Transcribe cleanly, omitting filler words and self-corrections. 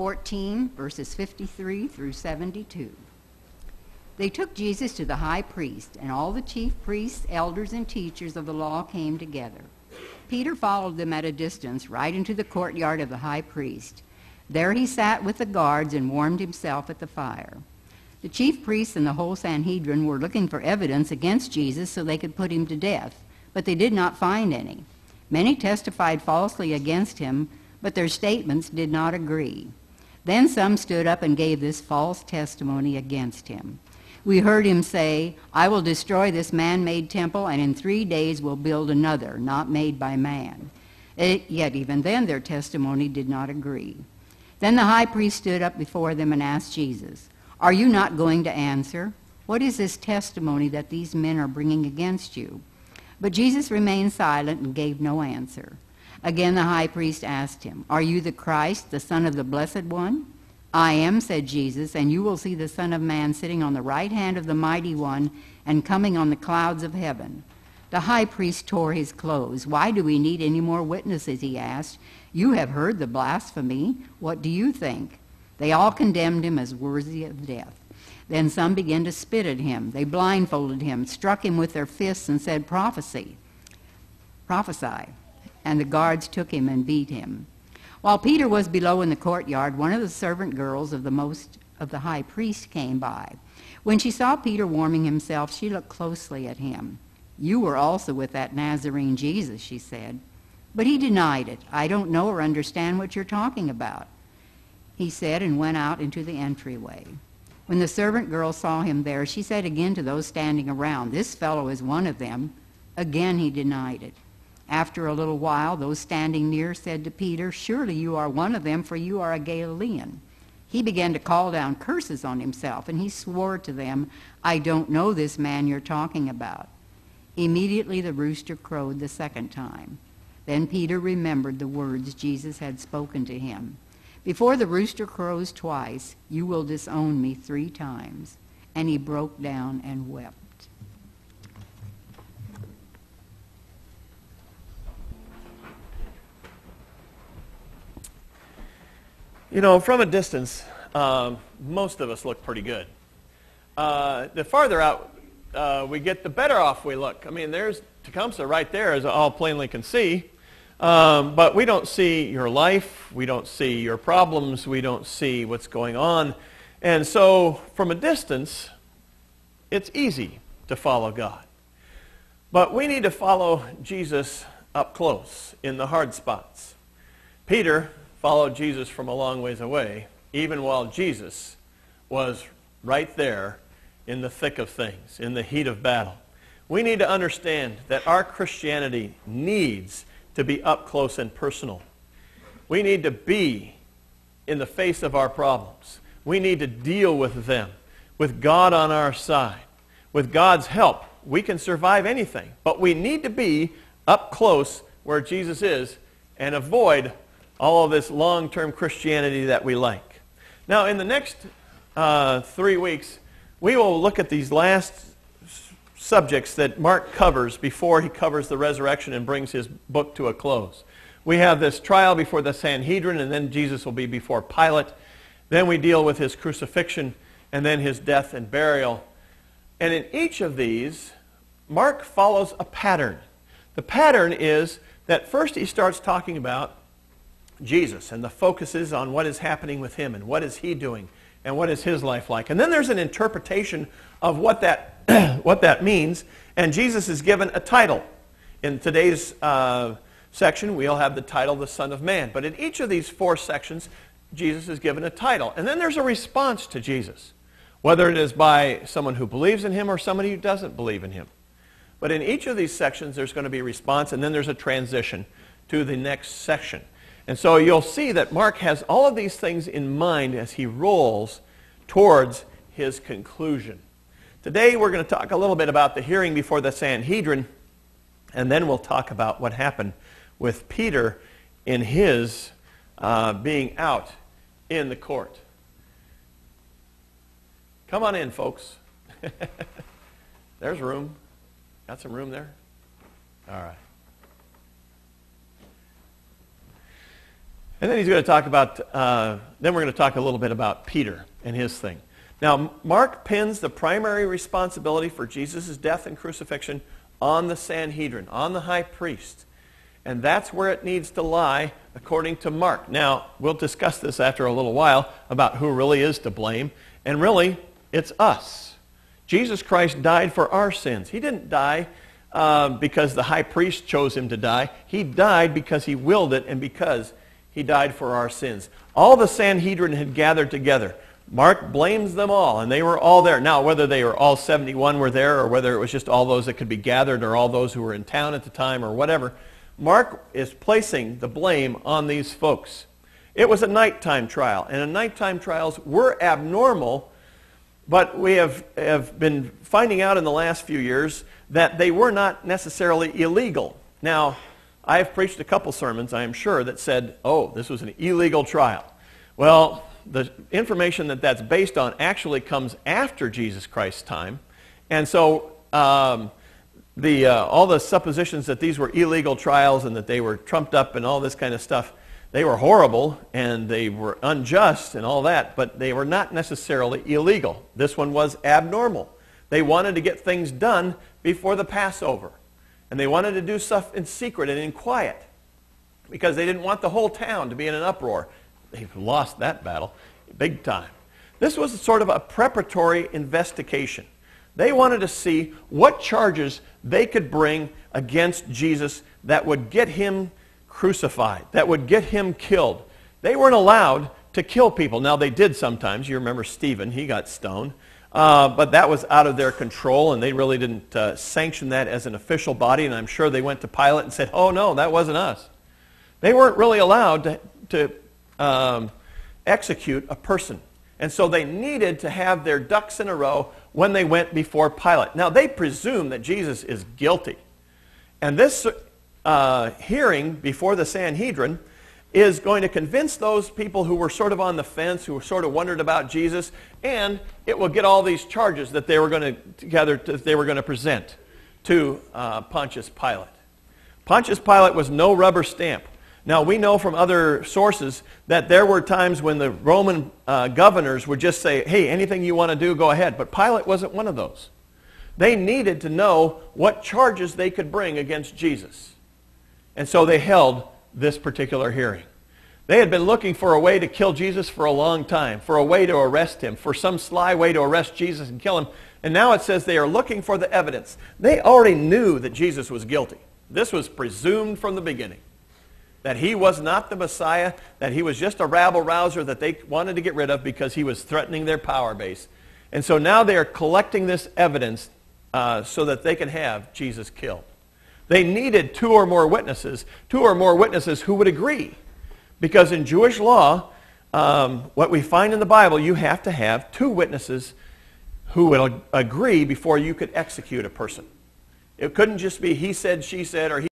14, verses 53 through 72. They took Jesus to the high priest, and all the chief priests, elders, and teachers of the law came together. Peter followed them at a distance, right into the courtyard of the high priest. There he sat with the guards and warmed himself at the fire. The chief priests and the whole Sanhedrin were looking for evidence against Jesus so they could put him to death, but they did not find any. Many testified falsely against him, but their statements did not agree. Then some stood up and gave this false testimony against him. We heard him say, "I will destroy this man-made temple, and in 3 days will build another, not made by man." Yet even then their testimony did not agree. Then the high priest stood up before them and asked Jesus, "Are you not going to answer? What is this testimony that these men are bringing against you?" But Jesus remained silent and gave no answer. Again the high priest asked him, "Are you the Christ, the Son of the Blessed One?" "I am," said Jesus, "and you will see the Son of Man sitting on the right hand of the Mighty One and coming on the clouds of heaven." The high priest tore his clothes. "Why do we need any more witnesses?" he asked. "You have heard the blasphemy. What do you think?" They all condemned him as worthy of death. Then some began to spit at him. They blindfolded him, struck him with their fists, and said, Prophesy. And the guards took him and beat him. While Peter was below in the courtyard, one of the servant girls of the high priest came by. When she saw Peter warming himself, she looked closely at him. "You were also with that Nazarene Jesus," she said. But he denied it. "I don't know or understand what you're talking about," he said, and went out into the entryway. When the servant girl saw him there, she said again to those standing around, "This fellow is one of them." Again he denied it. After a little while, those standing near said to Peter, "Surely you are one of them, for you are a Galilean." He began to call down curses on himself, and he swore to them, "I don't know this man you're talking about." Immediately the rooster crowed the second time. Then Peter remembered the words Jesus had spoken to him. "Before the rooster crows twice, you will disown me 3 times." And he broke down and wept. You know, from a distance, most of us look pretty good. The farther out we get, the better off we look. I mean, there's Tecumseh right there, as all plainly can see. But we don't see your life. We don't see your problems. We don't see what's going on. And so, from a distance, it's easy to follow God. But we need to follow Jesus up close in the hard spots. Peter followed Jesus from a long ways away, even while Jesus was right there in the thick of things, in the heat of battle. We need to understand that our Christianity needs to be up close and personal. We need to be in the face of our problems. We need to deal with them with God on our side. With God's help, we can survive anything. But we need to be up close where Jesus is and avoid all of this long-term Christianity that we like. Now, in the next 3 weeks, we will look at these last subjects that Mark covers before he covers the resurrection and brings his book to a close. We have this trial before the Sanhedrin, and then Jesus will be before Pilate. Then we deal with his crucifixion, and then his death and burial. And in each of these, Mark follows a pattern. The pattern is that first he starts talking about Jesus, and the focus is on what is happening with him, and what is he doing, and what is his life like. And then there's an interpretation of what that means, and Jesus is given a title. In today's section, we'll have the title, the Son of Man. But in each of these 4 sections, Jesus is given a title. And then there's a response to Jesus, whether it is by someone who believes in him or somebody who doesn't believe in him. But in each of these sections, there's going to be a response, and then there's a transition to the next section. And so you'll see that Mark has all of these things in mind as he rolls towards his conclusion. Today we're going to talk a little bit about the hearing before the Sanhedrin, and then we'll talk about what happened with Peter in his being out in the court. Come on in, folks. There's room. Got some room there? All right. And then he's going to talk about, then we're going to talk a little bit about Peter and his thing. Now, Mark pins the primary responsibility for Jesus' death and crucifixion on the Sanhedrin, on the high priest. And that's where it needs to lie, according to Mark. Now, we'll discuss this after a little while about who really is to blame. And really, it's us. Jesus Christ died for our sins. He didn't die because the high priest chose him to die. He died because he willed it and because he died for our sins. All the Sanhedrin had gathered together. Mark blames them all, and they were all there. Now, whether they were all 71 were there, or whether it was just all those that could be gathered, or all those who were in town at the time, or whatever, Mark is placing the blame on these folks. It was a nighttime trial, and nighttime trials were abnormal, but we have been finding out in the last few years that they were not necessarily illegal. Now, I have preached a couple sermons, I am sure, that said, oh, this was an illegal trial. Well, the information that that's based on actually comes after Jesus Christ's time. And so all the suppositions that these were illegal trials and that they were trumped up and all this kind of stuff, they were horrible and they were unjust and all that, but they were not necessarily illegal. This one was abnormal. They wanted to get things done before the Passover. And they wanted to do stuff in secret and in quiet because they didn't want the whole town to be in an uproar. They've lost that battle big time. This was sort of a preparatory investigation. They wanted to see what charges they could bring against Jesus that would get him crucified, that would get him killed. They weren't allowed to kill people. Now, they did sometimes. You remember Stephen, he got stoned. But that was out of their control, and they really didn't sanction that as an official body, and I'm sure they went to Pilate and said, oh, no, that wasn't us. They weren't really allowed to execute a person. And so they needed to have their ducks in a row when they went before Pilate. Now, they presume that Jesus is guilty. And this hearing before the Sanhedrin is going to convince those people who were sort of on the fence, who sort of wondered about Jesus, and it will get all these charges that they were going to present to Pontius Pilate. Pontius Pilate was no rubber stamp. Now, we know from other sources that there were times when the Roman governors would just say, hey, anything you want to do, go ahead. But Pilate wasn't one of those. They needed to know what charges they could bring against Jesus. And so they held this particular hearing. They had been looking for a way to kill Jesus for a long time, for a way to arrest him, for some sly way to arrest Jesus and kill him. And now it says they are looking for the evidence. They already knew that Jesus was guilty. This was presumed from the beginning, that he was not the Messiah, that he was just a rabble-rouser that they wanted to get rid of because he was threatening their power base. And so now they are collecting this evidence so that they can have Jesus killed. They needed two or more witnesses who would agree. Because in Jewish law, what we find in the Bible, you have to have two witnesses who will agree before you could execute a person. It couldn't just be he said, she said, or he